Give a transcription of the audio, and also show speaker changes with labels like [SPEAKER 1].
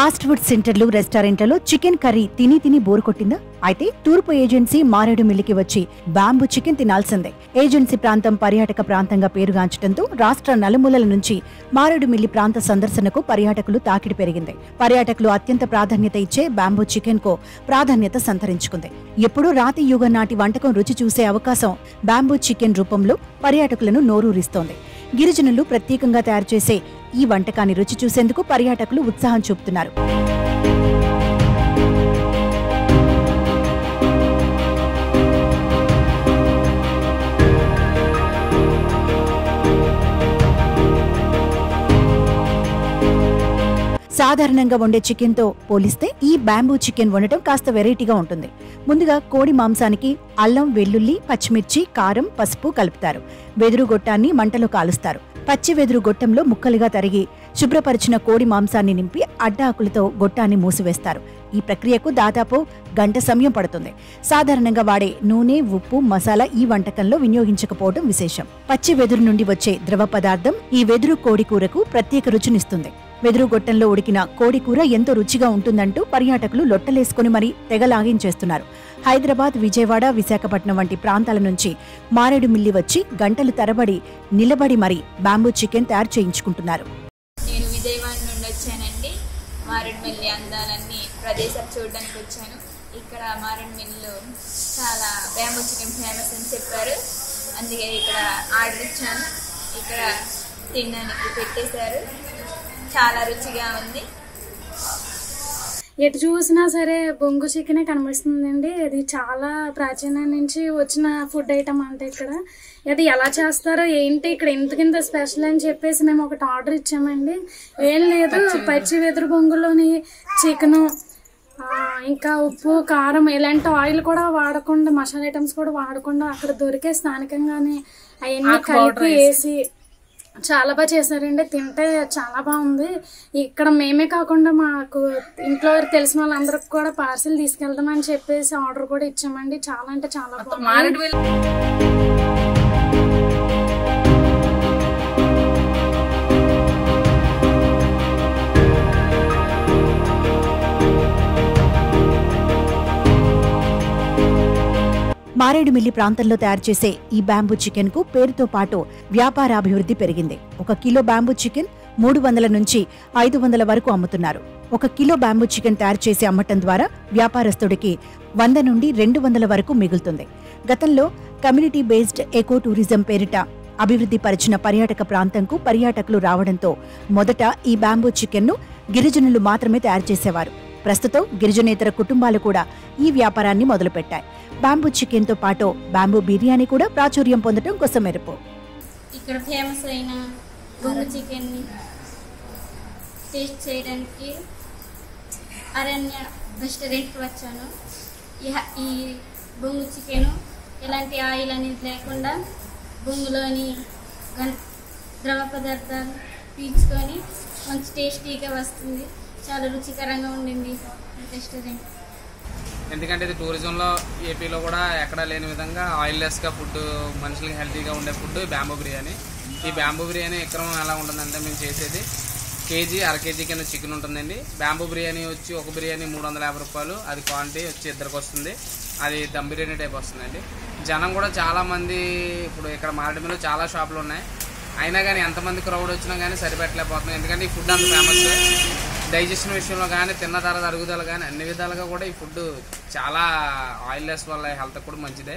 [SPEAKER 1] Fast food సెంటర్లు, రెస్టారెంట్లలో chicken curry తిని బోరు కొట్టిందా? అయితే తూర్పు ఏజెన్సీ మారేడుమిల్లికి వచ్చి బాంబూ చికెన్ తినాల్సిందే. ఏజెన్సీ ప్రాంతం పర్యాటక ప్రాంతంగా పేరుగాంచడంతో రాష్ట్ర నలుమూలల నుంచి మారేడుమిల్లి ప్రాంత సందర్శనకు పర్యాటకులు తాకిడి పెరిగింది. పర్యాటకులు అత్యంత ప్రాధాన్యత ఇచ్చే బాంబూ చికెన్ కు ప్రాధాన్యత సంతరించుకుంది. ఎప్పుడూ రాతి యుగం నాటి వంటకం రుచి చూసే అవకాశం బాంబూ చికెన్ రూపంలో పర్యాటకులను నోరూరిస్తోంది. గిరిజనులు ప్రత్యేకంగా తయారు చేసే ఈ వంటకాన్ని రుచి చూసేందుకు పర్యాటకులు ఉత్సాహం చూపుతున్నారు. సాధారణంగా వండే చికెన్ తో పోలిస్తే ఈ బాంబూ చికెన్ వండటం కాస్త వెరైటీగా ఉంటుంది. ముందుగా కోడి మాంసానికి అల్లం, వెల్లుల్లి, పచ్చిమిర్చి, కారం, పసుపు కలుపుతారు. వెదురు గొట్టాన్ని మంటలో కాలుస్తారు. పచ్చి వెదురు గొట్టంలో ముక్కలుగా తరిగి శుభ్రపరిచిన కోడి మాంసాన్ని నింపి అడ్డాకులతో గొట్టాన్ని మూసివేస్తారు. ఈ ప్రక్రియకు దాదాపు గంట సమయం పడుతుంది. సాధారణంగా వాడే నూనె, ఉప్పు, మసాలా ఈ వంటకంలో వినియోగించకపోవడం విశేషం. పచ్చి వెదురు నుండి వచ్చే ద్రవ పదార్థం ఈ వెదురు కోడి కూరకు ప్రత్యేక రుచినిస్తుంది. వెదురు గొట్టంలో ఉడికిన కోడి కూర ఎంతో రుచిగా ఉంటుందంటూ పర్యాటకులు లొట్టలేసుకుని మరీ తెగలాగించేస్తున్నారు. హైదరాబాద్, విజయవాడ, విశాఖపట్నం వంటి ప్రాంతాల నుంచి మారేడుమిల్లి వచ్చి గంటలు తరబడి నిలబడి మరీ బాంబూ చికెన్ తయారు చేయించుకుంటున్నారు.
[SPEAKER 2] నేను విజయవాడ నుండి వచ్చానండి. మారేడుమిల్లి అందాలన్నీ ప్రదేశాలు చూడడానికి వచ్చాను. ఇక్కడ మారేడుమిల్లిలో చాలా బాంబూ చికెన్ ఫేమస్ అని చెప్పారు. అందుకే ఇక్కడ ఆర్డర్ ఇచ్చాను. ఇక్కడ తినడానికి పెట్టేశారు. చాలా రుచిగా ఉంది.
[SPEAKER 3] ఎటు చూసినా సరే బొంగు చికెనే కనిపిస్తుందండి. ఇది చాలా ప్రాచీనం నుంచి వచ్చిన ఫుడ్ ఐటమ్ అంటే ఇక్కడ అది ఎలా చేస్తారో ఏంటి, ఇక్కడ ఎందుకింత స్పెషల్ అని చెప్పేసి మేము ఒకటి ఆర్డర్ ఇచ్చామండి. ఏం లేదు, పచ్చి వెదురు బొంగులోని చికెను, ఇంకా ఉప్పు, కారం, ఇలాంటి ఆయిల్ కూడా వాడకుండా, మసాలా ఐటమ్స్ కూడా వాడకుండా అక్కడ దొరికే స్థానికంగానే అవన్నీ కలిపి వేసి చాలా బాగా చేశారండి. తింటే చాలా బాగుంది. ఇక్కడ మేమే కాకుండా మాకు ఇంట్లో తెలిసిన వాళ్ళందరికి కూడా పార్సిల్ తీసుకెళ్దామని చెప్పేసి ఆర్డర్ కూడా ఇచ్చామండి. చాలా అంటే చాలా బాగుంది.
[SPEAKER 1] మారేడుమిల్లి ప్రాంతంలో తయారు చేసే ఈ బాంబూ చికెన్ కు పేరుతో పాటు వ్యాపారాభివృద్ధి పెరిగింది. 1 కిలో బాంబూ చికెన్ 300 నుంచి 500 వరకు అమ్ముతున్నారు. 1 కిలో బాంబూ చికెన్ తయారు చేసి అమ్మటం ద్వారా వ్యాపారస్తుడికి 100 నుండి 200 వరకు మిగులుతుంది. గతంలో కమ్యూనిటీ బేస్డ్ ఎకో టూరిజం పేరిట అభివృద్ధి పరిచిన పర్యాటక ప్రాంతంకు పర్యాటకులు రావడంతో మొదట ఈ బాంబూ చికెన్ ను గిరిజనులు మాత్రమే తయారు చేసేవారు. ప్రస్తుతం గిరిజనేతర కుటుంబాలు కూడా ఈ వ్యాపారాన్ని మొదలుపెట్టాయి. బాంబూ చికెన్ తో పాటు బాంబూ బిర్యానీ కూడా ప్రాచుర్యం పొందడం కోసం మెరుపు.
[SPEAKER 2] ఇక్కడ ఫేమస్ అయిన బొంగు చికెన్ టేస్ట్ చేయడానికి అరణ్య రెస్టారెంట్కి వచ్చాను. ఈ బొంగు చికెన్ ఎలాంటి ఆయిల్ అనేది లేకుండా బొంగులోని ద్రవ పదార్థాలు పీల్చుకొని మంచి టేస్టీగా వస్తుంది. చాలా రుచికరంగా ఉండింది రెస్టారెంట్.
[SPEAKER 4] ఎందుకంటే ఇది టూరిజంలో ఏపీలో కూడా ఎక్కడా లేని విధంగా ఆయిల్లెస్గా ఫుడ్, మనుషులకి హెల్తీగా ఉండే ఫుడ్ బాంబూ బిర్యానీ. ఈ బాంబూ బిర్యానీ విక్రమం ఎలా ఉంటుందంటే మేము చేసేది కేజీ, అర కేజీ కింద చికెన్ ఉంటుందండి. బాంబూ బిర్యానీ వచ్చి ఒక బిర్యానీ 350 రూపాయలు. అది క్వాంటిటీ వచ్చి ఇద్దరికి వస్తుంది. అది దమ్ బిర్యానీ టైప్ వస్తుందండి. జనం కూడా చాలామంది, ఇప్పుడు ఇక్కడ మారేడుమిల్లిలో చాలా షాపులు ఉన్నాయి. అయినా కానీ ఎంతమంది క్రౌడ్ వచ్చినా కానీ సరిపెట్టలేకపోతున్నాం. ఎందుకంటే ఈ ఫుడ్ అంత ఫేమస్. డైజెషన్ విషయంలో కానీ, తిన్న తర్వాత అరుగుదల కానీ అన్ని విధాలుగా కూడా ఈ ఫుడ్ చాలా ఆయిల్లెస్ వల్ల హెల్త్ కూడా మంచిదే.